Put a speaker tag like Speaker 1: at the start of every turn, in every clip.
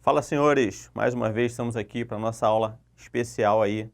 Speaker 1: Fala, senhores! Mais uma vez estamos aqui para a nossa aula especial aí,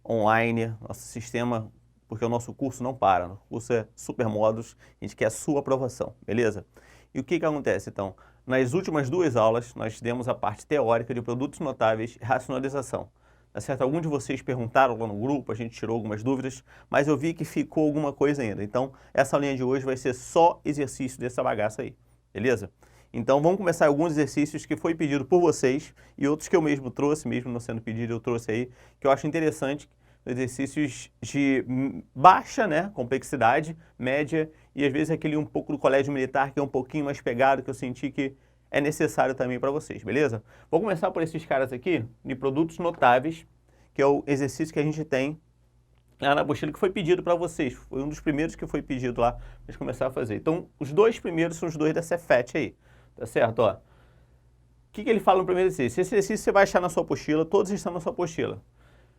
Speaker 1: online, nosso sistema, porque o nosso curso não para, o curso é super módulos, a gente quer a sua aprovação, beleza? E o que acontece então? Nas últimas duas aulas, nós demos a parte teórica de produtos notáveis e racionalização. Tá certo? Alguns de vocês perguntaram lá no grupo, a gente tirou algumas dúvidas, mas eu vi que ficou alguma coisa ainda. Então, essa aulinha de hoje vai ser só exercício dessa bagaça aí, beleza? Então vamos começar alguns exercícios que foi pedido por vocês e outros que eu mesmo trouxe, mesmo não sendo pedido, eu trouxe aí, que eu acho interessante, exercícios de baixa, né, complexidade, média e às vezes aquele um pouco do colégio militar que é um pouquinho mais pegado, que eu senti que é necessário também para vocês, beleza? Vou começar por esses caras aqui, de produtos notáveis, que é o exercício que a gente tem lá na apostila que foi pedido para vocês. Foi um dos primeiros que foi pedido lá para a gente começar a fazer. Então, os dois primeiros são os dois da Cefet aí. Tá certo? Ó. O que ele fala no primeiro exercício? Esse exercício você vai achar na sua apostila, todos estão na sua apostila.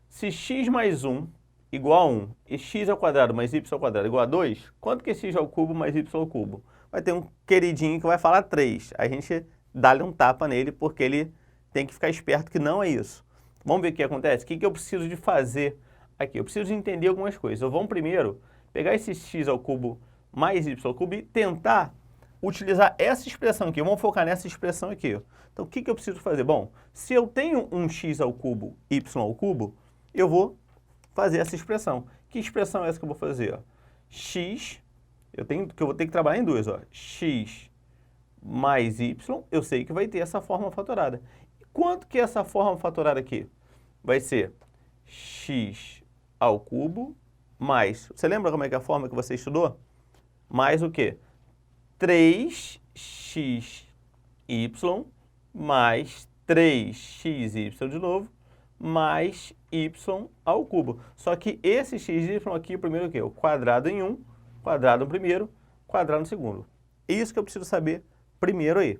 Speaker 1: Se x mais 1 igual a 1 e x ao quadrado mais y ao quadrado igual a 2, quanto que é x ao cubo mais y ao cubo? Vai ter um queridinho que vai falar 3. A gente dá-lhe um tapa nele porque ele tem que ficar esperto que não é isso. Vamos ver o que acontece? O que eu preciso de fazer aqui? Eu preciso de entender algumas coisas. Então vamos primeiro pegar esse x ao cubo mais y ao cubo e tentar utilizar essa expressão aqui. Vamos focar nessa expressão aqui. Então, o que eu preciso fazer? Bom, se eu tenho um x ao cubo, y ao cubo, eu vou fazer essa expressão. Que expressão é essa que eu vou fazer? Ó? X, que eu vou ter que trabalhar em duas. Ó. X mais y, eu sei que vai ter essa forma fatorada. E quanto que é essa forma fatorada aqui? Vai ser x ao cubo mais... Você lembra como é que é a forma que você estudou? Mais o quê? 3xy mais 3xy de novo, mais y ao cubo. Só que esse xy aqui, o primeiro o quê? O quadrado em 1, quadrado no primeiro, quadrado no segundo. Isso que eu preciso saber primeiro aí.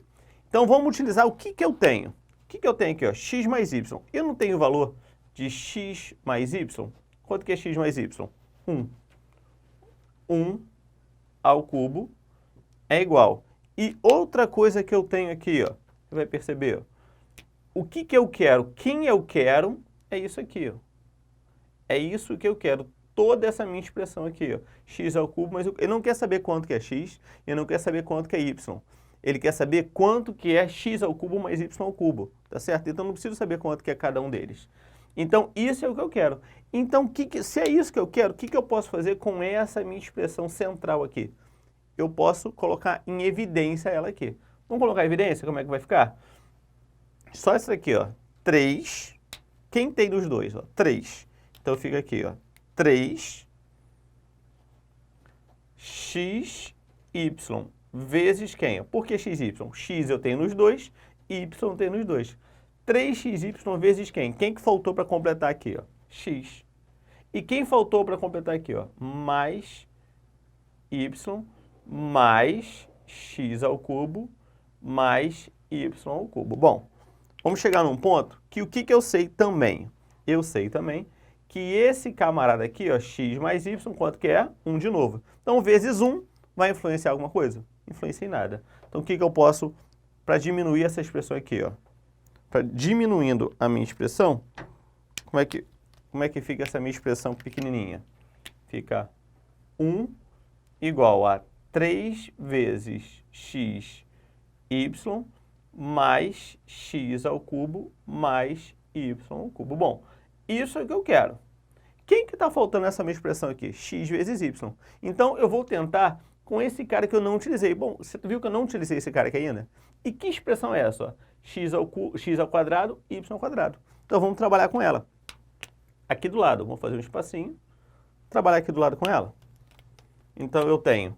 Speaker 1: Então vamos utilizar o que eu tenho. O que eu tenho aqui? Ó? X mais y. Eu não tenho o valor de x mais y. Quanto que é x mais y? 1. 1 ao cubo é igual. E outra coisa que eu tenho aqui, ó, você vai perceber, ó, o que eu quero, quem eu quero, é isso aqui, ó. É isso que eu quero, toda essa minha expressão aqui, ó, x ao cubo, mas ele não quer saber quanto que é x, ele não quer saber quanto que é y. Ele quer saber quanto que é x ao cubo mais y ao cubo, tá certo? Então não preciso saber quanto que é cada um deles. Então isso é o que eu quero. Então se é isso que eu quero, o que eu posso fazer com essa minha expressão central aqui? Eu posso colocar em evidência ela aqui. Vamos colocar em evidência? Como é que vai ficar? Só isso aqui, ó. 3. Quem tem dos dois? Ó? 3. Então fica aqui, ó. 3 xy vezes quem? Por que xy? X eu tenho nos dois, y eu tenho nos dois. 3xy vezes quem? Quem que faltou para completar aqui? Ó? X. E quem faltou para completar aqui? Ó? Mais y mais x ao cubo mais y ao cubo. Bom, vamos chegar num ponto que o que eu sei também? Eu sei também que esse camarada aqui, ó, x mais y, quanto que é? 1 de novo. Então, vezes 1 vai influenciar alguma coisa? Influencia em nada. Então, o que eu posso, para diminuir essa expressão aqui, ó? Para diminuindo a minha expressão, como é que fica essa minha expressão pequenininha? Fica 1 igual a 3 vezes xy mais x ao cubo mais y ao cubo. Bom, isso é o que eu quero. Quem que está faltando nessa minha expressão aqui? X vezes y. Então, eu vou tentar com esse cara que eu não utilizei. Bom, você viu que eu não utilizei esse cara aqui ainda? E que expressão é essa? Ó? X ao quadrado, y ao quadrado. Então, vamos trabalhar com ela. Aqui do lado, vamos fazer um espacinho. Trabalhar aqui do lado com ela. Então, eu tenho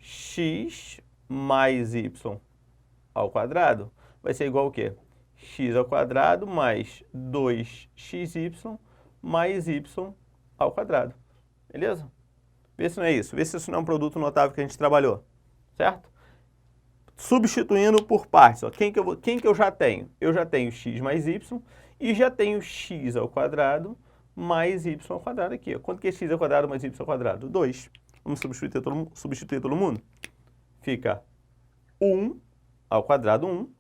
Speaker 1: x mais y ao quadrado vai ser igual ao quê? X ao quadrado mais 2xy mais y ao quadrado. Beleza? Vê se não é isso. Vê se isso não é um produto notável que a gente trabalhou. Certo? Substituindo por partes. Ó. Quem que eu já tenho? Eu já tenho x mais y e já tenho x ao quadrado mais y ao quadrado aqui. Ó. Quanto que é x ao quadrado mais y ao quadrado? 2. Vamos substituir todo mundo? Fica 1 ao quadrado 1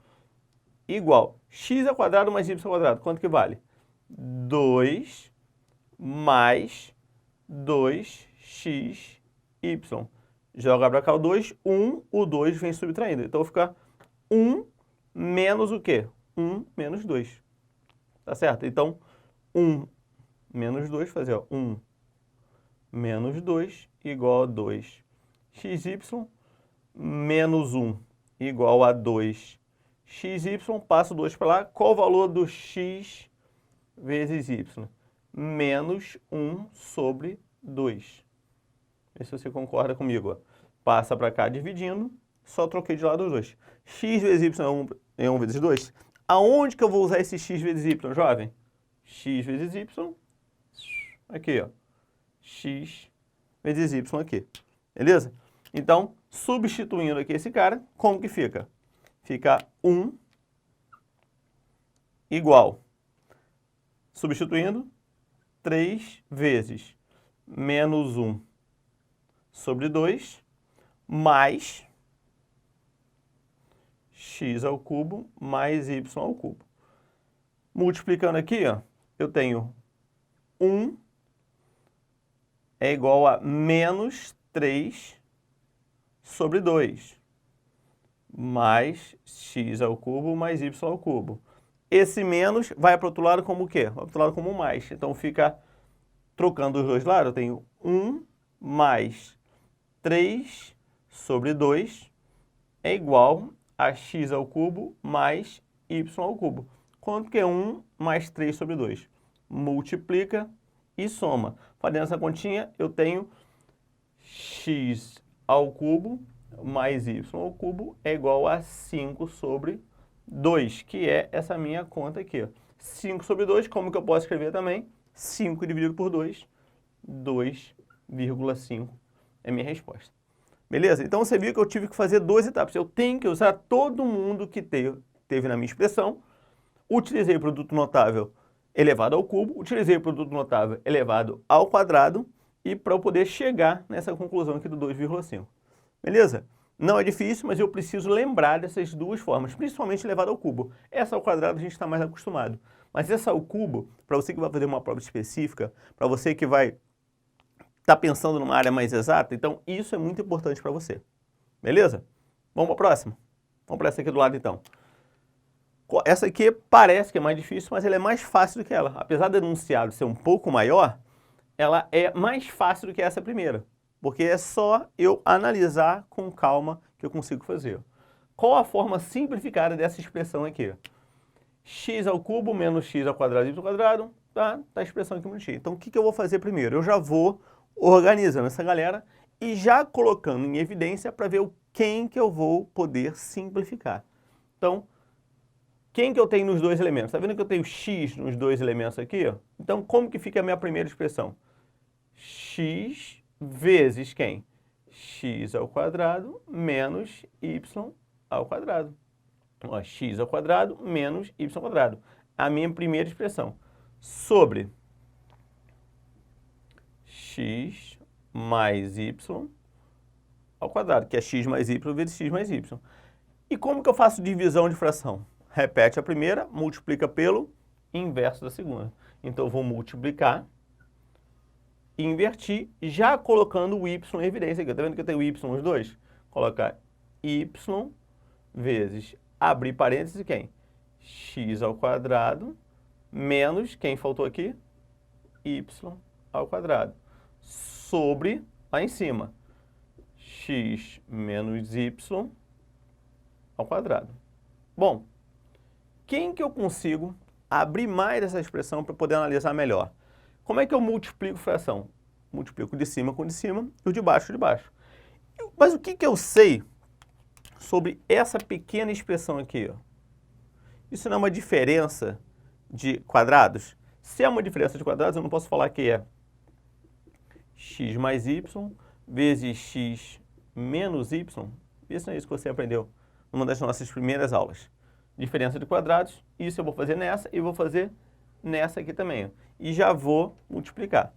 Speaker 1: igual x ao quadrado mais y ao quadrado. Quanto que vale? 2 mais 2xy. Joga para cá o 2, 1, o 2 vem subtraindo. Então, fica 1 menos o quê? 1 menos 2. Tá certo? Então, 1 menos 2, fazer ó, 1 menos 2 igual a 2xy menos 1 igual a 2xy. Passo 2 para lá. Qual o valor do x vezes y? Menos 1 sobre 2. Vê se você concorda comigo. Ó. Passa para cá dividindo. Só troquei de lado os dois. X vezes y é 1 vezes 2. Aonde que eu vou usar esse x vezes y, jovem? X vezes y. Aqui, ó. X vezes y aqui. Beleza? Então, substituindo aqui esse cara, como que fica? Fica 1 igual. Substituindo, 3 vezes menos 1 sobre 2, mais x ao cubo mais y ao cubo. Multiplicando aqui, ó, eu tenho 1 é igual a menos 3 sobre 2, mais x ao cubo mais y ao cubo. Esse menos vai para o outro lado como o quê? Vai para o outro lado como mais. Então, fica trocando os dois lados. Eu tenho 1 mais 3 sobre 2 é igual a x ao cubo mais y ao cubo. Quanto que é 1 mais 3 sobre 2? Multiplica e soma. Fazendo essa continha, eu tenho x ao cubo mais y ao cubo é igual a 5 sobre 2, que é essa minha conta aqui. Ó. 5 sobre 2, como que eu posso escrever também? 5 dividido por 2, 2,5 é minha resposta. Beleza? Então, você viu que eu tive que fazer 2 etapas. Eu tenho que usar todo mundo que teve na minha expressão. Utilizei o produto notável elevado ao cubo, utilizei o produto notável elevado ao quadrado e para eu poder chegar nessa conclusão aqui do 2,5. Beleza? Não é difícil, mas eu preciso lembrar dessas duas formas, principalmente elevado ao cubo. Essa ao quadrado a gente está mais acostumado. Mas essa ao cubo, para você que vai fazer uma prova específica, para você que vai estar pensando numa área mais exata, então isso é muito importante para você. Beleza? Vamos para a próxima? Vamos para essa aqui do lado então. Essa aqui parece que é mais difícil, mas ela é mais fácil do que ela. Apesar do enunciado ser um pouco maior, ela é mais fácil do que essa primeira. Porque é só eu analisar com calma que eu consigo fazer. Qual a forma simplificada dessa expressão aqui? X ao cubo menos x ao quadrado y ao quadrado, tá a expressão aqui bonitinha. Então, o que eu vou fazer primeiro? Eu já vou organizando essa galera e já colocando em evidência para ver quem que eu vou poder simplificar. Então, quem que eu tenho nos dois elementos? Está vendo que eu tenho x nos dois elementos aqui? Ó? Então, como que fica a minha primeira expressão? X vezes quem? X ao quadrado menos y ao quadrado. Ó, x ao quadrado menos y ao quadrado. A minha primeira expressão. Sobre x mais y ao quadrado, que é x mais y vezes x mais y. E como que eu faço divisão de fração? Repete a primeira, multiplica pelo inverso da segunda. Então, eu vou multiplicar e invertir, já colocando o y em evidência aqui. Está vendo que eu tenho y nos dois? Colocar y vezes, abrir parênteses, quem? X ao quadrado menos, quem faltou aqui? Y ao quadrado. Sobre, lá em cima, x menos y ao quadrado. Bom, quem que eu consigo abrir mais essa expressão para poder analisar melhor? Como é que eu multiplico fração? Multiplico de cima com de cima e o de baixo com de baixo. Mas o que eu sei sobre essa pequena expressão aqui? Ó? Isso não é uma diferença de quadrados? Se é uma diferença de quadrados, eu não posso falar que é x mais y vezes x menos y. Isso não é isso que você aprendeu numa das nossas primeiras aulas. Diferença de quadrados, isso eu vou fazer nessa e vou fazer nessa aqui também. Ó. E já vou multiplicar,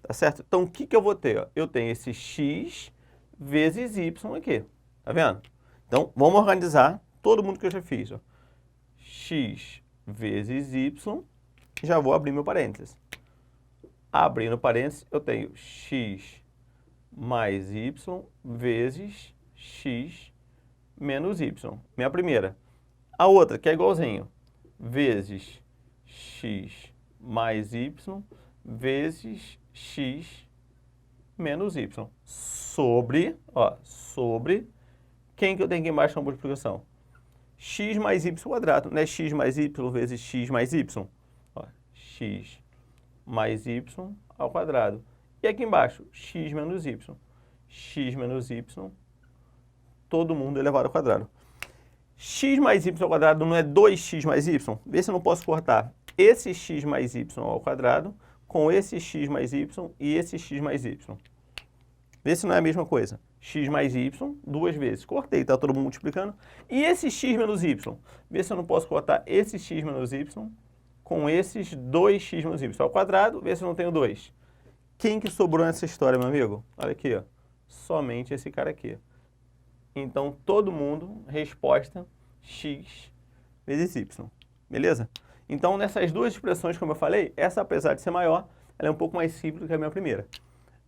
Speaker 1: tá certo? Então, o que eu vou ter? Ó? Eu tenho esse x vezes y aqui, tá vendo? Então, vamos organizar todo mundo que eu já fiz. Ó. x vezes y, já vou abrir meu parênteses. Abrindo parênteses, eu tenho x mais y vezes x menos y. Minha primeira. A outra, que é igualzinho, vezes x mais y vezes x menos y. Sobre quem que eu tenho aqui embaixo na multiplicação? X mais y quadrado, não é x mais y vezes x mais y? Ó, x mais y ao quadrado. E aqui embaixo, x menos y. X menos y, todo mundo elevado ao quadrado. X mais y ao quadrado não é 2x mais y? Vê se eu não posso cortar esse x mais y ao quadrado com esse x mais y e esse x mais y. Vê se não é a mesma coisa. X mais y, duas vezes. Cortei, tá todo mundo multiplicando. E esse x menos y? Vê se eu não posso cortar esse x menos y com esses 2x menos y ao quadrado. Vê se eu não tenho 2. Quem que sobrou nessa história, meu amigo? Olha aqui, ó. Somente esse cara aqui. Então, todo mundo, resposta, x vezes y. Beleza? Então, nessas duas expressões, como eu falei, essa, apesar de ser maior, ela é um pouco mais simples do que a minha primeira.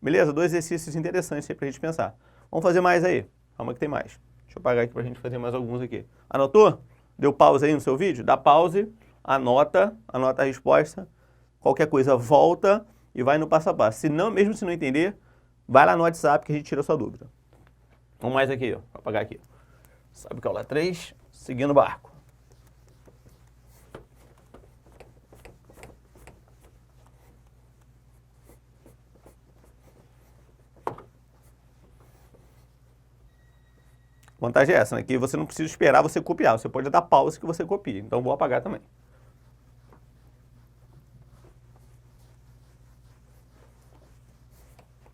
Speaker 1: Beleza? Dois exercícios interessantes aí pra gente pensar. Vamos fazer mais aí. Calma que tem mais. Deixa eu apagar aqui pra gente fazer mais alguns aqui. Anotou? Deu pausa aí no seu vídeo? Dá pause, anota a resposta. Qualquer coisa, volta e vai no passo a passo. Se não, mesmo se não entender, vai lá no WhatsApp que a gente tira a sua dúvida. Vamos mais aqui, ó. Vou apagar aqui. Sabe que é aula 3, seguindo o barco. A vantagem é essa, né? Que você não precisa esperar você copiar. Você pode dar pausa que você copia. Então, vou apagar também.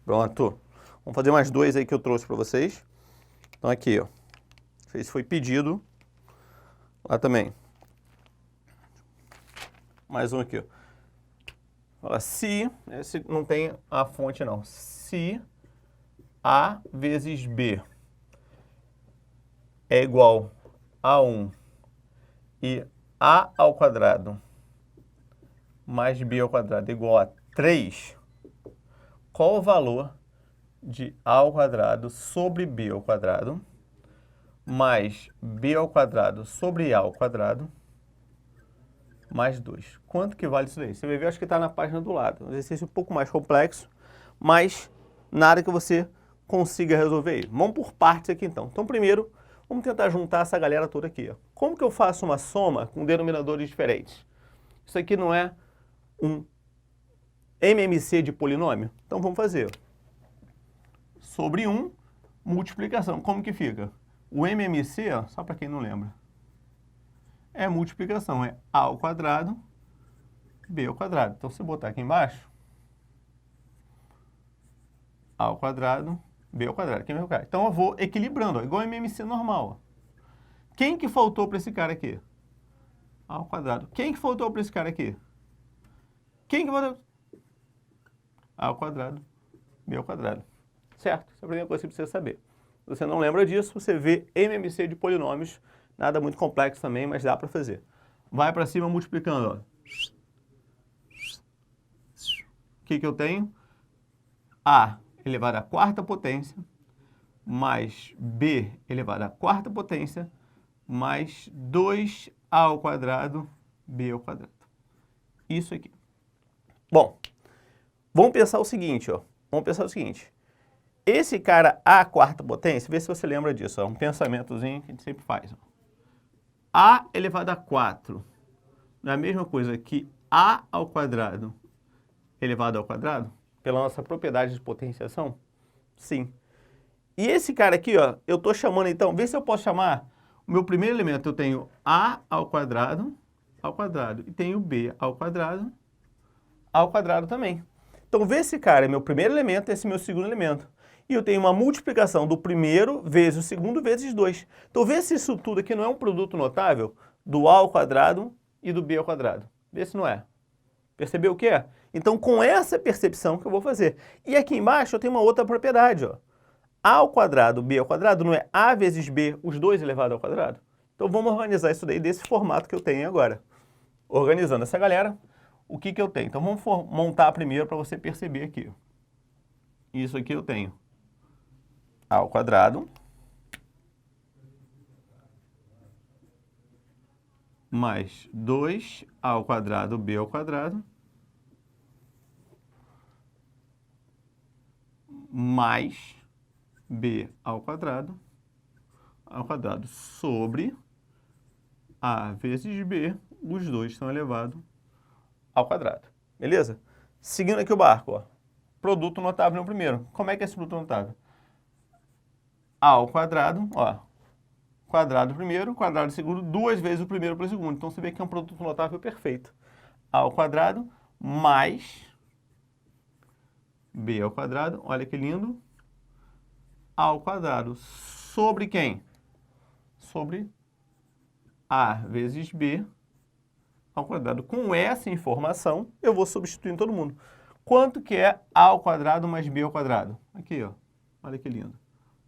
Speaker 1: Pronto. Vamos fazer mais dois aí que eu trouxe para vocês. Então, aqui, ó. Esse foi pedido. Lá também. Mais um aqui, ó. Fala, se... Esse não tem a fonte, não. Se A vezes B é igual a 1 e A ao quadrado mais B ao quadrado é igual a 3, qual o valor de A ao quadrado sobre B ao quadrado mais B ao quadrado sobre A ao quadrado mais 2? Quanto que vale isso daí? Você vai ver, acho que está na página do lado. Um exercício um pouco mais complexo, mas nada que você consiga resolver aí. Vamos por partes aqui então. Então, primeiro, vamos tentar juntar essa galera toda aqui, ó. Como que eu faço uma soma com denominadores diferentes? Isso aqui não é um MMC de polinômio? Então, vamos fazer. Sobre 1, multiplicação. Como que fica? O MMC, ó, só para quem não lembra, é multiplicação. É A ao quadrado, B ao quadrado. Então, se eu botar aqui embaixo, A ao quadrado, B ao quadrado. Aqui é o meu cara. Então, eu vou equilibrando, ó, igual MMC normal. Ó. Quem que faltou para esse cara aqui? A ao quadrado. Quem que faltou para esse cara aqui? Quem que faltou? A ao quadrado, B ao quadrado. Certo? Essa é a primeira coisa que você precisa saber. Se você não lembra disso, você vê MMC de polinômios. Nada muito complexo também, mas dá para fazer. Vai para cima multiplicando, ó. O que que eu tenho? A elevado à quarta potência mais B elevado à quarta potência mais 2A ao quadrado, B ao quadrado. Isso aqui. Bom, vamos pensar o seguinte, ó. Vamos pensar o seguinte. Esse cara A à quarta potência, vê se você lembra disso, ó. Um pensamentozinho que a gente sempre faz, ó. A elevado a 4 não é a mesma coisa que A ao quadrado elevado ao quadrado? Pela nossa propriedade de potenciação? Sim. E esse cara aqui, ó, eu estou chamando então, vê se eu posso chamar o meu primeiro elemento. Eu tenho A ao quadrado e tenho B ao quadrado também. Então, vê esse cara é meu primeiro elemento e esse é meu segundo elemento. E eu tenho uma multiplicação do primeiro vezes o segundo vezes 2. Então, vê se isso tudo aqui não é um produto notável do A ao quadrado e do B ao quadrado. Vê se não é. Percebeu o que é? Então, com essa percepção que eu vou fazer. E aqui embaixo eu tenho uma outra propriedade, ó. A ao quadrado, B ao quadrado, não é A vezes B, os dois elevado ao quadrado? Então vamos organizar isso daí desse formato que eu tenho agora. Organizando essa galera, o que eu tenho? Então vamos montar primeiro para você perceber aqui. Isso aqui eu tenho a ao quadrado mais 2 ao quadrado b ao quadrado mais b ao quadrado sobre a vezes b, os dois estão elevados ao quadrado. Beleza? Seguindo aqui o barco, ó. Produto notável no primeiro. Como é que é esse produto notável? A ao quadrado, ó. Quadrado primeiro, quadrado segundo, duas vezes o primeiro para o segundo. Então você vê que é um produto notável perfeito. A ao quadrado mais b ao quadrado, olha que lindo, ao quadrado sobre quem? Sobre a vezes b ao quadrado. Com essa informação, eu vou substituir em todo mundo. Quanto que é a ao quadrado mais b ao quadrado? Aqui, ó. Olha que lindo.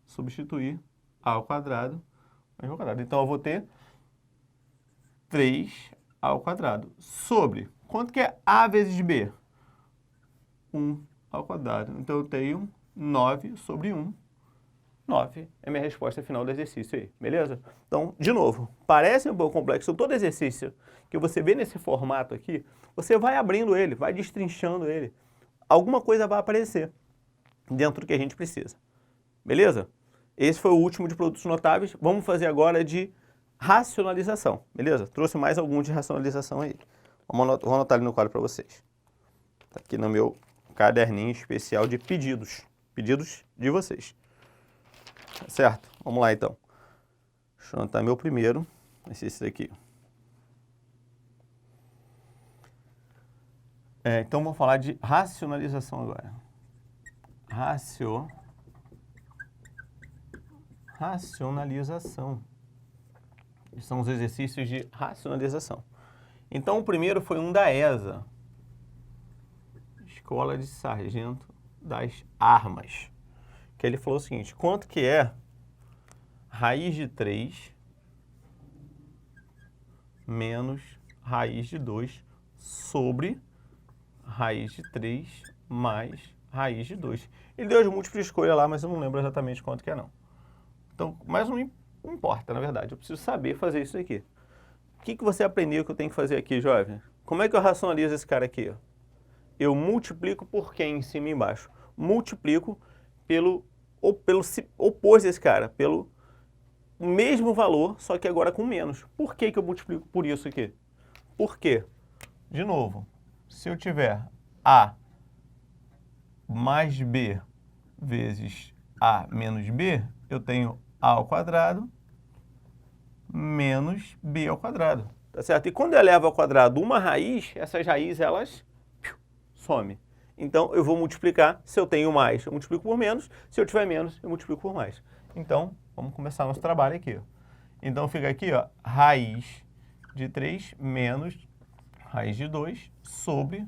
Speaker 1: Substituir a ao quadrado mais b ao quadrado. Então, eu vou ter 3 ao quadrado sobre... Quanto que é a vezes b? 1 ao quadrado. Então, eu tenho 9 sobre 1. 9 é minha resposta final do exercício aí, beleza? Então, de novo, parece um pouco complexo. Todo exercício que você vê nesse formato aqui, você vai abrindo ele, vai destrinchando ele. Alguma coisa vai aparecer dentro do que a gente precisa, beleza? Esse foi o último de produtos notáveis. Vamos fazer agora de racionalização, beleza? Trouxe mais alguns de racionalização aí. Vou anotar ali no quadro para vocês. Tá aqui no meu caderninho especial de pedidos. Pedidos de vocês. Certo? Vamos lá, então. Deixa eu anotar meu primeiro. Vai ser esse daqui. Então, vou falar de racionalização agora. Racionalização. São os exercícios de racionalização. Então, o primeiro foi um da ESA. Escola de Sargento das Armas. Que ele falou o seguinte, quanto que é raiz de 3 menos raiz de 2 sobre raiz de 3 mais raiz de 2. Ele deu as múltiplas de escolha lá, mas eu não lembro exatamente quanto que é não. Então, mas não importa, na verdade. Eu preciso saber fazer isso aqui. O que você aprendeu que eu tenho que fazer aqui, jovem? Como é que eu racionalizo esse cara aqui? Ó? Eu multiplico por quem em cima e embaixo? Multiplico pelo oposto desse cara, pelo mesmo valor, só que agora com menos. Por que eu multiplico por isso aqui? Porque, de novo, se eu tiver A mais B vezes A menos B, eu tenho A ao quadrado menos B ao quadrado. Tá certo? E quando eu elevo ao quadrado uma raiz, essas raízes, elas somem. Então, eu vou multiplicar, se eu tenho mais, eu multiplico por menos, se eu tiver menos, eu multiplico por mais. Então, vamos começar nosso trabalho aqui. Ó. Então, fica aqui, ó, raiz de 3 menos raiz de 2 sobre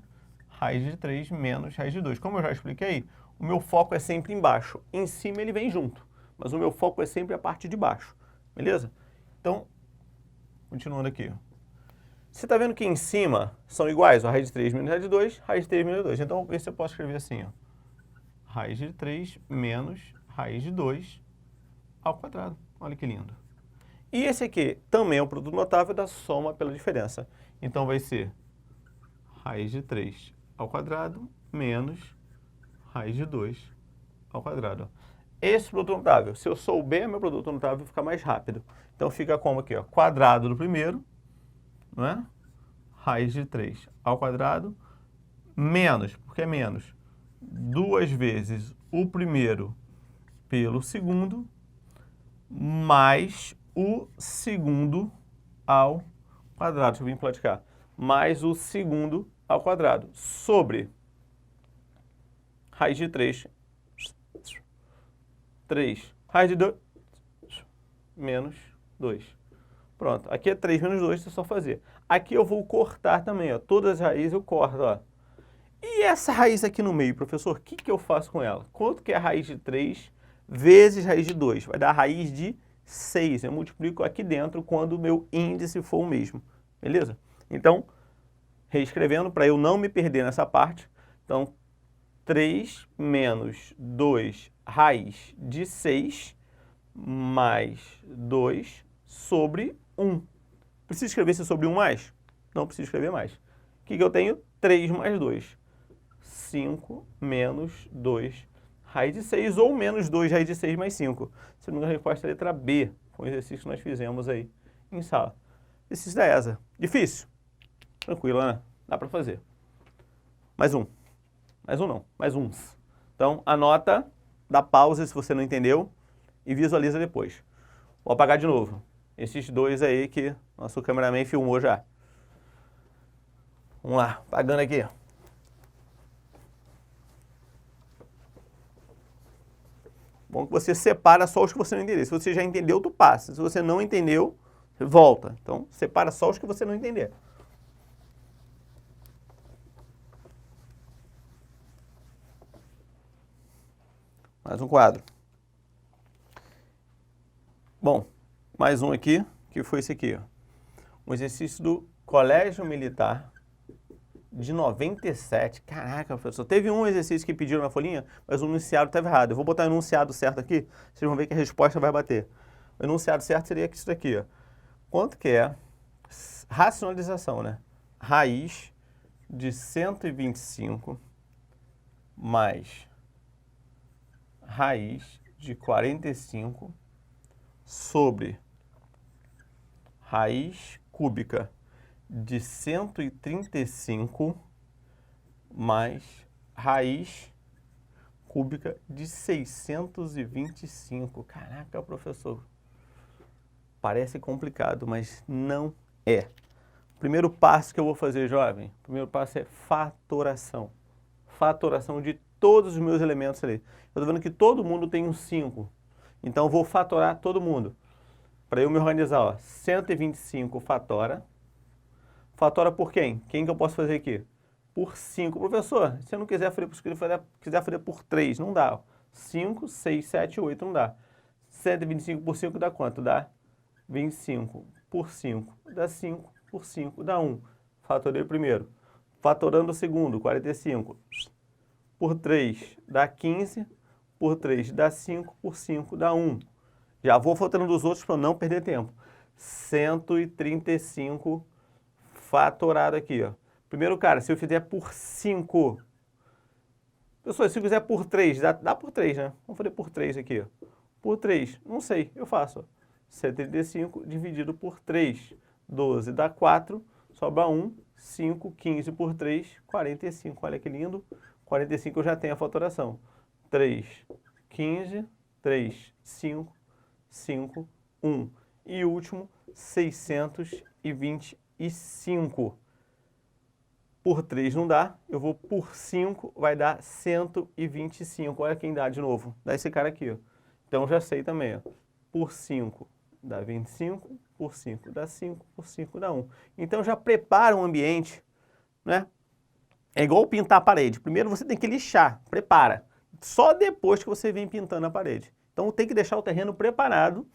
Speaker 1: raiz de 3 menos raiz de 2. Como eu já expliquei, o meu foco é sempre embaixo. Em cima ele vem junto, mas o meu foco é sempre a parte de baixo. Beleza? Então, continuando aqui. Você está vendo que em cima são iguais, ó, raiz de 3 menos raiz de 2, raiz de 3 menos 2. Então, esse eu posso escrever assim, ó. Raiz de 3 menos raiz de 2 ao quadrado. Olha que lindo. E esse aqui também é um produto notável da soma pela diferença. Então, vai ser raiz de 3 ao quadrado menos raiz de 2 ao quadrado. Esse produto notável, se eu souber meu produto notável, fica mais rápido. Então, fica como aqui, ó, quadrado do primeiro, não é? Raiz de 3 ao quadrado, menos, por que menos? 2 vezes o primeiro pelo segundo, mais o segundo ao quadrado. Deixa eu vir platicar. Mais o segundo ao quadrado, sobre raiz de 3, 3, raiz de 2, menos 2. Pronto, aqui é 3 menos 2, é só fazer. Aqui eu vou cortar também, ó. Todas as raízes eu corto, ó. E essa raiz aqui no meio, professor, o que eu faço com ela? Quanto que é a raiz de 3 vezes raiz de 2? Vai dar a raiz de 6. Eu multiplico aqui dentro quando o meu índice for o mesmo. Beleza? Então, reescrevendo para eu não me perder nessa parte. Então, 3 menos 2 raiz de 6 mais 2 sobre 1. Preciso escrever esse sobre 1 mais? Não preciso escrever mais. O que eu tenho? 3 mais 2. 5 menos 2 raiz de 6 ou menos 2 raiz de 6 mais 5. Se não me engano, a resposta é a letra B. Foi o exercício que nós fizemos aí em sala. Exercício da ESA. Difícil? Tranquilo, né? Dá para fazer. Mais um. Mais um não, mais uns. Então, anota, dá pausa se você não entendeu e visualiza depois. Vou apagar de novo. Esses dois aí que nosso cameraman filmou já. Vamos lá, apagando aqui. Bom que você separa só os que você não entendeu. Se você já entendeu, tu passa. Se você não entendeu, volta. Então, separa só os que você não entender. Mais um quadro. Bom, mais um aqui, que foi esse aqui. Ó. Um exercício do Colégio Militar de 97. Caraca, professor. Teve um exercício que pediram na folhinha, mas o enunciado estava errado. Eu vou botar o enunciado certo aqui, vocês vão ver que a resposta vai bater. O enunciado certo seria isso daqui. Ó. Quanto que é racionalização, né? Raiz de 125 mais raiz de 45 sobre raiz cúbica de 135 mais raiz cúbica de 625. Caraca, professor. Parece complicado, mas não é. Primeiro passo que eu vou fazer, jovem, primeiro passo é fatoração. Fatoração de todos os meus elementos ali. Eu estou vendo que todo mundo tem um 5. Então, eu vou fatorar todo mundo. Para eu me organizar, ó, 125 fatora. Fatora por quem? Quem que eu posso fazer aqui? Por 5. Professor, se eu não quiser fazer por 3, não dá. 5, 6, 7, 8, não dá. 125 por 5 dá quanto? Dá 25 por 5. Dá 5 por 5, dá 1. Fatorei o primeiro. Fatorando o segundo, 45. Por 3 dá 15, por 3 dá 5, por 5 dá 1. Já vou fatorando os outros para não perder tempo. 135 fatorado aqui, ó. Primeiro, cara, se eu fizer por 5, pessoal, se eu fizer por 3, dá por 3, né? Vamos fazer por 3 aqui, ó. Por 3, não sei, eu faço, ó. 135 dividido por 3, 12 dá 4, sobra 1, 5, 15 por 3, 45, olha que lindo. 45 eu já tenho a fatoração. 3, 15, 3, 5, 5, 1. E último, 625. Por 3 não dá, eu vou por 5, vai dar 125. Olha quem dá de novo, dá esse cara aqui. Ó. Então já sei também, ó. Por 5 dá 25, por 5 dá 5, por 5 dá 1. Então já prepara um ambiente, né? É igual pintar a parede. Primeiro você tem que lixar, prepara. Só depois que você vem pintando a parede. Então tem que deixar o terreno preparado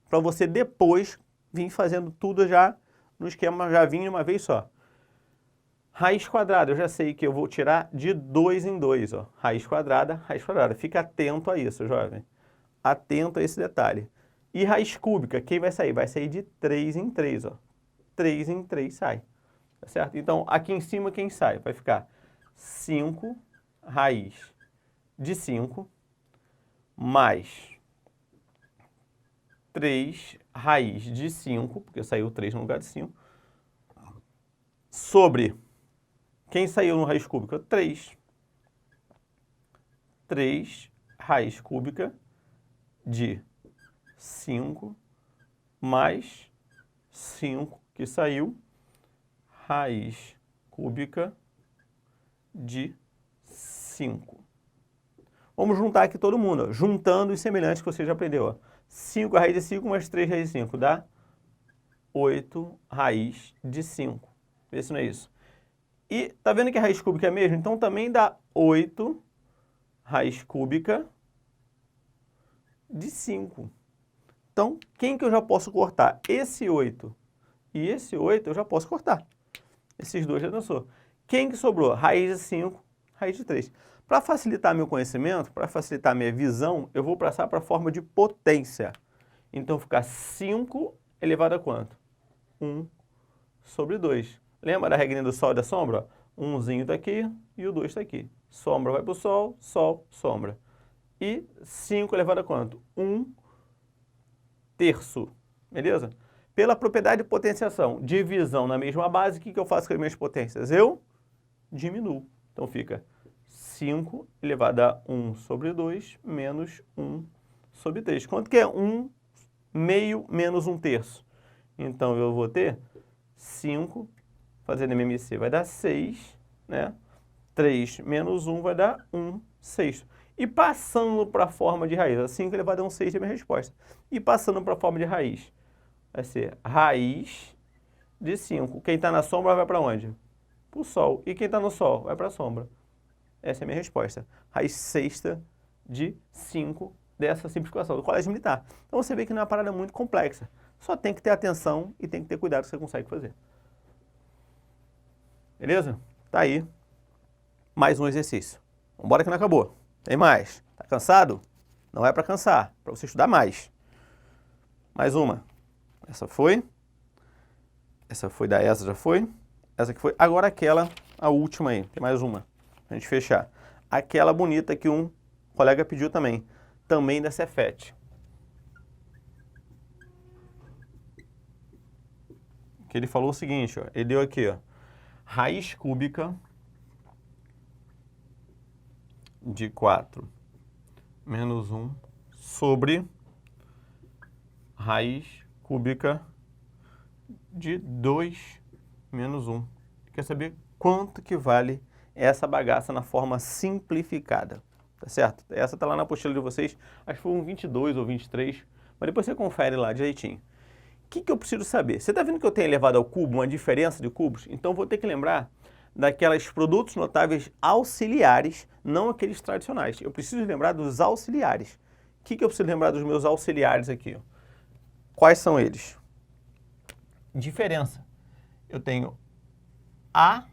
Speaker 1: para você depois vir fazendo tudo já no esquema, já vir de uma vez só. Raiz quadrada, eu já sei que eu vou tirar de 2 em 2, ó. Raiz quadrada, raiz quadrada. Fica atento a isso, jovem. Atento a esse detalhe. E raiz cúbica, quem vai sair? Vai sair de 3 em 3, ó. 3 em 3 sai. Tá certo? Então, aqui em cima, quem sai? Vai ficar 5 raiz de 5 mais 3 raiz de 5, porque saiu 3 no lugar de 5, sobre, quem saiu no raiz cúbica? 3. 3 raiz cúbica de 5 mais 5, que saiu, raiz cúbica de 5. Vamos juntar aqui todo mundo, ó, juntando os semelhantes que você já aprendeu. Ó. 5 raiz de 5 mais 3 raiz de 5 dá 8 raiz de 5. Vê se não é isso. E tá vendo que a raiz cúbica é a mesma? Então também dá 8 raiz cúbica de 5. Então, quem que eu já posso cortar? Esse 8 e esse 8 eu já posso cortar. Esses dois já dançou. Quem que sobrou? Raiz de 5, raiz de 3. Para facilitar meu conhecimento, para facilitar minha visão, eu vou passar para a forma de potência. Então, ficar 5 elevado a quanto? 1 sobre 2. Lembra da regrinha do sol e da sombra? Umzinho está aqui e o 2 está aqui. Sombra vai para o sol, sombra. E 5 elevado a quanto? 1 terço. Beleza? Pela propriedade de potenciação, divisão na mesma base, o que eu faço com as minhas potências? Eu diminuo. Então fica 5 elevado a 1 sobre 2 menos 1 sobre 3. Quanto que é 1 meio menos 1 terço? Então eu vou ter 5, fazendo MMC vai dar 6, né? 3 menos 1 vai dar 1 sexto. E passando para a forma de raiz, 5 elevado a 1 sexto é a minha resposta. E passando para a forma de raiz, vai ser raiz de 5. Quem está na sombra vai para onde? Para o sol. E quem está no sol vai para a sombra. Essa é a minha resposta. Raiz sexta de 5 dessa simplificação do colégio militar. Então você vê que não é uma parada muito complexa. Só tem que ter atenção e tem que ter cuidado que você consegue fazer. Beleza? Tá aí. Mais um exercício. Vambora que não acabou. Tem mais. Tá cansado? Não é para cansar. Para você estudar mais. Mais uma. Essa foi. Essa foi da ESA, já foi. Essa aqui foi. Agora aquela, a última aí. Tem mais uma. Pra gente fechar. Aquela bonita que um colega pediu também. Também da Cefet. Que ele falou o seguinte, ó. Ele deu aqui, ó. Raiz cúbica de 4 menos 1 sobre raiz cúbica de 2 menos 1. Quer saber quanto que vale essa bagaça na forma simplificada, tá certo? Essa tá lá na apostila de vocês, acho que foi um 22 ou 23, mas depois você confere lá direitinho. O que eu preciso saber? Você está vendo que eu tenho elevado ao cubo uma diferença de cubos? Então vou ter que lembrar daqueles produtos notáveis auxiliares, não aqueles tradicionais. Eu preciso lembrar dos auxiliares. O que eu preciso lembrar dos meus auxiliares aqui? Quais são eles? Diferença. Eu tenho A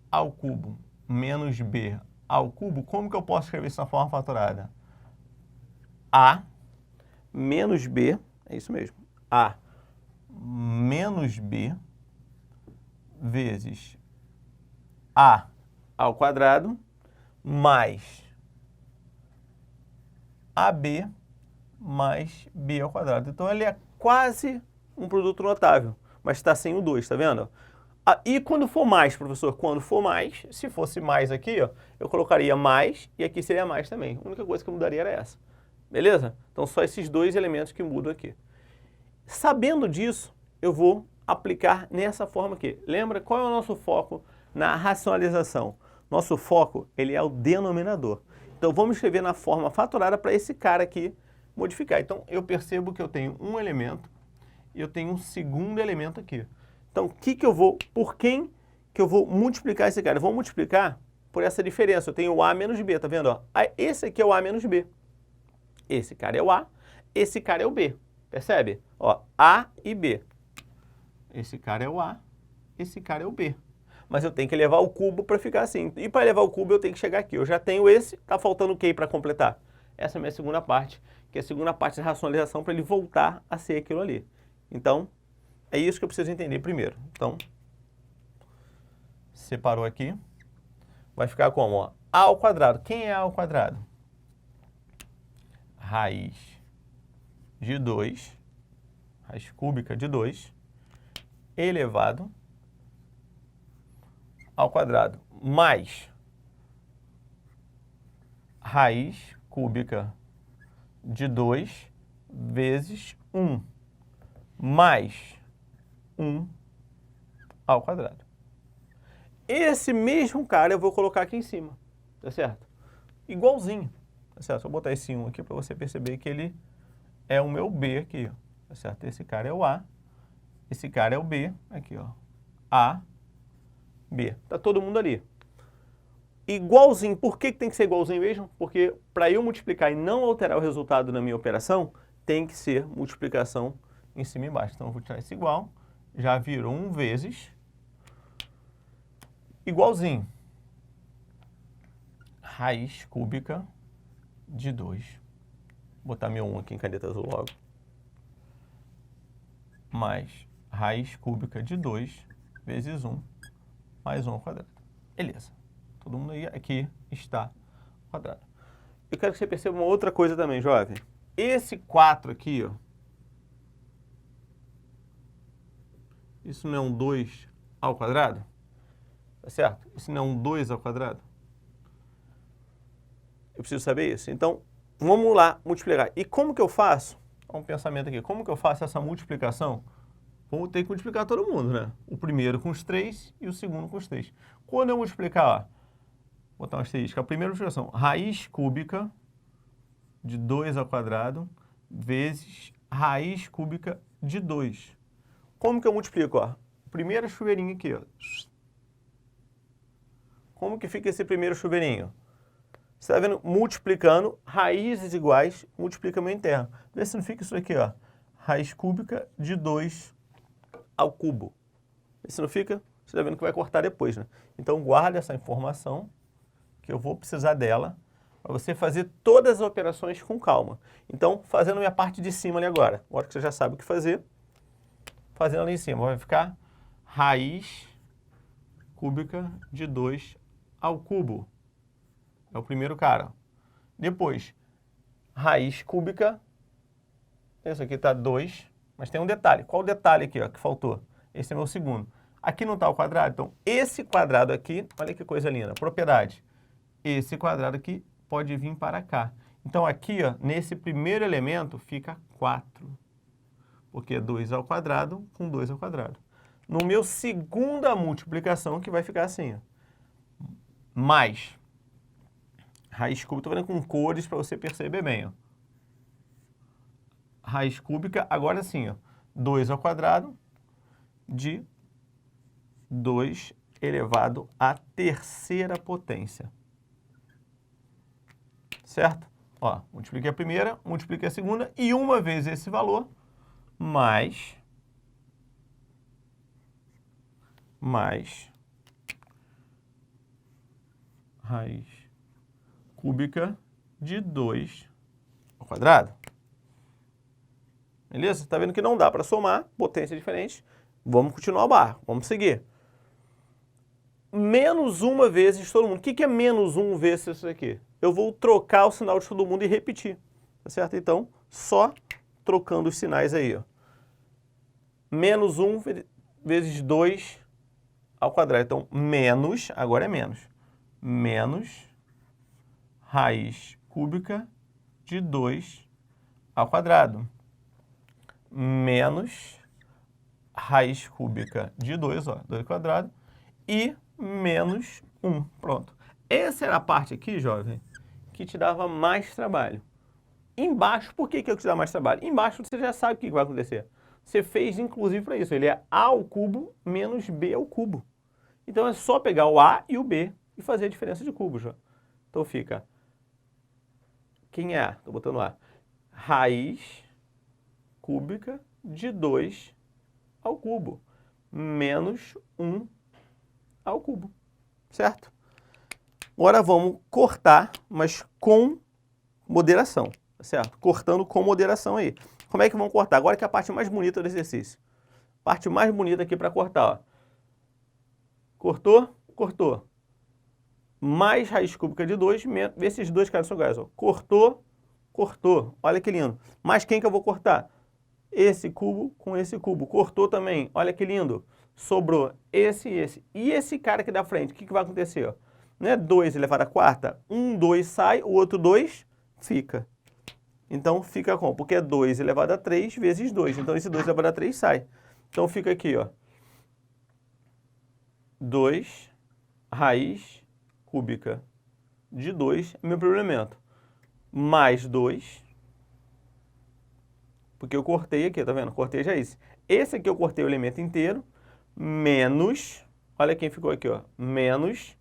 Speaker 1: ao cubo menos B ao cubo. Como que eu posso escrever isso na forma fatorada? A menos B, é isso mesmo, A menos B vezes A ao quadrado mais AB mais B ao quadrado. Então, ele é quase um produto notável, mas está sem o 2, tá vendo? E quando for mais, professor? Quando for mais, se fosse mais aqui, ó, eu colocaria mais e aqui seria mais também. A única coisa que eu mudaria era essa. Beleza? Então, só esses dois elementos que mudam aqui. Sabendo disso, eu vou aplicar nessa forma aqui. Lembra qual é o nosso foco na racionalização? Nosso foco, ele é o denominador. Então, vamos escrever na forma fatorada para esse cara aqui modificar. Então, eu percebo que eu tenho um elemento e eu tenho um segundo elemento aqui. Então, por quem que eu vou multiplicar esse cara? Eu vou multiplicar por essa diferença. Eu tenho o A menos B, tá vendo? Ó? Esse aqui é o A menos B. Esse cara é o A, esse cara é o B. Percebe? Ó, A e B. Esse cara é o A, esse cara é o B. Mas eu tenho que levar o cubo para ficar assim. E para levar o cubo eu tenho que chegar aqui. Eu já tenho esse, tá faltando o que para completar? Essa é a minha segunda parte, que é a segunda parte da racionalização para ele voltar a ser aquilo ali. Então, é isso que eu preciso entender primeiro. Então, separou aqui. Vai ficar como? Ó, A ao quadrado. Quem é A ao quadrado? Raiz de 2, raiz cúbica de 2, elevado ao quadrado, mais raiz cúbica de 2 vezes 1, mais 1 ao quadrado. Esse mesmo cara eu vou colocar aqui em cima, tá certo? Igualzinho, tá certo? Vou botar esse 1 aqui para você perceber que ele é o meu B aqui, ó, tá certo? Esse cara é o A, esse cara é o B, aqui, ó, A, B. Tá todo mundo ali. Igualzinho. Por que tem que ser igualzinho mesmo? Porque para eu multiplicar e não alterar o resultado na minha operação, tem que ser multiplicação em cima e embaixo. Então, eu vou tirar esse igual, já virou 1 vezes igualzinho. Raiz cúbica de 2. Vou botar meu 1 aqui em caneta azul logo. Mais raiz cúbica de 2 vezes 1 mais 1 ao quadrado. Beleza. Todo mundo aí aqui está ao quadrado. Eu quero que você perceba uma outra coisa também, jovem. Esse 4 aqui, ó. Isso não é um 2 ao quadrado? Tá certo? Isso não é um 2 ao quadrado? Eu preciso saber isso. Então, vamos lá multiplicar. E como que eu faço? Um pensamento aqui. Como que eu faço essa multiplicação? Vou ter que multiplicar todo mundo, né? O primeiro com os 3 e o segundo com os 3. Quando eu multiplicar, ó, vou botar uma asterisco. A primeira multiplicação, raiz cúbica de 2 ao quadrado vezes raiz cúbica de 2. Como que eu multiplico? Ó? Primeiro chuveirinho aqui. Ó. Como que fica esse primeiro chuveirinho? Você está vendo? Multiplicando raízes iguais, multiplicamento interno. Vê se não fica isso aqui, ó. Raiz cúbica de 2 ao cubo. Vê se não fica? Você está vendo que vai cortar depois, né? Então, guarda essa informação, que eu vou precisar dela, para você fazer todas as operações com calma. Então, fazendo a minha parte de cima ali agora. Agora que você já sabe o que fazer, fazendo ali em cima, vai ficar raiz cúbica de 2 ao cubo. É o primeiro cara. Depois, raiz cúbica, esse aqui está 2, mas tem um detalhe. Qual o detalhe aqui, ó, que faltou? Esse é meu segundo. Aqui não está o quadrado, então esse quadrado aqui, olha que coisa linda, propriedade. Esse quadrado aqui pode vir para cá. Então aqui, ó, nesse primeiro elemento, fica 4. Porque é 2 ao quadrado com 2 ao quadrado. No meu segunda multiplicação, que vai ficar assim, ó, mais raiz cúbica, estou vendo com cores para você perceber bem, ó. Raiz cúbica, agora sim, ó, 2 ao quadrado de 2 elevado à terceira potência. Certo? Ó, multipliquei a primeira, multipliquei a segunda, e uma vez esse valor, mais raiz cúbica de 2 ao quadrado. Beleza? Você está vendo que não dá para somar, potência diferente. Vamos continuar o barco, vamos seguir. Menos uma vezes todo mundo. O que é menos 1 vezes isso aqui? Eu vou trocar o sinal de todo mundo e repetir. Tá certo? Então, só trocando os sinais aí, ó. Menos 1 vezes 2 ao quadrado. Então, menos, agora é menos raiz cúbica de 2 ao quadrado. Menos raiz cúbica de 2, ó, 2 ao quadrado, e menos 1. Pronto. Essa era a parte aqui, jovem, que te dava mais trabalho. Embaixo, por que que eu te dá mais trabalho? Embaixo você já sabe o que vai acontecer. Você fez, inclusive, para isso. Ele é A ao cubo menos B ao cubo. Então, é só pegar o A e o B e fazer a diferença de cubos. Ó. Então, fica... Quem é A? Estou botando A. Raiz cúbica de 2 ao cubo. Menos 1 ao cubo. Certo? Agora vamos cortar, mas com moderação. Certo? Cortando com moderação aí. Como é que vamos cortar? Agora que é a parte mais bonita do exercício. Parte mais bonita aqui para cortar. Ó. Cortou? Cortou. Mais raiz cúbica de 2, esses dois caras são iguais. Ó. Cortou, cortou. Olha que lindo. Mas quem que eu vou cortar? Esse cubo com esse cubo. Cortou também. Olha que lindo. Sobrou esse e esse. E esse cara aqui da frente, o que vai acontecer? Ó? Não é 2 elevado à quarta? 1, 2 sai, o outro 2 fica. Então, fica como? Porque é 2 elevado a 3 vezes 2. Então, esse 2 elevado a 3 sai. Então, fica aqui, ó. 2 raiz cúbica de 2, meu primeiro elemento. Mais 2. Porque eu cortei aqui, tá vendo? Cortei já esse. Esse aqui eu cortei o elemento inteiro. Menos, olha quem ficou aqui, ó. Menos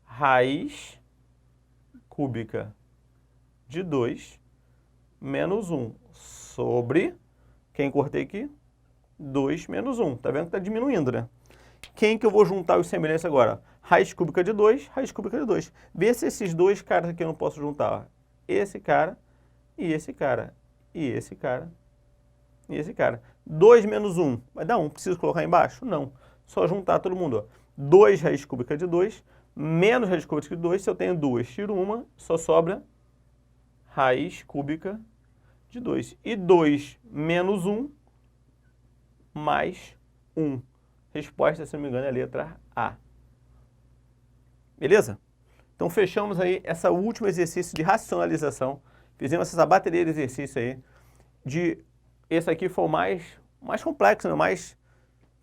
Speaker 1: raiz cúbica de 2 menos 1 sobre, quem cortei aqui? 2 menos 1. Tá vendo que tá diminuindo, né? Quem que eu vou juntar os semelhantes agora? Raiz cúbica de 2, raiz cúbica de 2. Vê se esses dois caras aqui eu não posso juntar. Esse cara e esse cara. E esse cara e esse cara. 2 menos 1 vai dar 1. Preciso colocar embaixo? Não. Só juntar todo mundo. 2 raiz cúbica de 2 menos raiz cúbica de 2. Se eu tenho 2, tiro uma, só sobra raiz cúbica de 2. E 2 menos 1 mais 1. Resposta, se não me engano, é a letra A. Beleza? Então, fechamos aí esse último exercício de racionalização. Fizemos essa bateria de exercício aí. Esse aqui foi o mais complexo, né?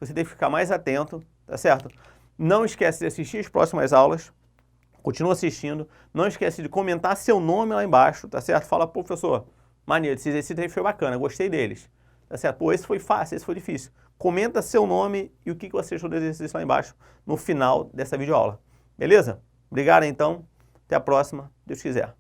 Speaker 1: Você tem que ficar mais atento, tá certo? Não esquece de assistir as próximas aulas. Continua assistindo. Não esquece de comentar seu nome lá embaixo, tá certo? Fala, pô, professor, maneiro, esse exercício aí foi bacana, gostei deles. Tá certo? Pô, esse foi fácil, esse foi difícil. Comenta seu nome e o que você achou do exercício lá embaixo no final dessa videoaula. Beleza? Obrigado, então. Até a próxima, Deus quiser.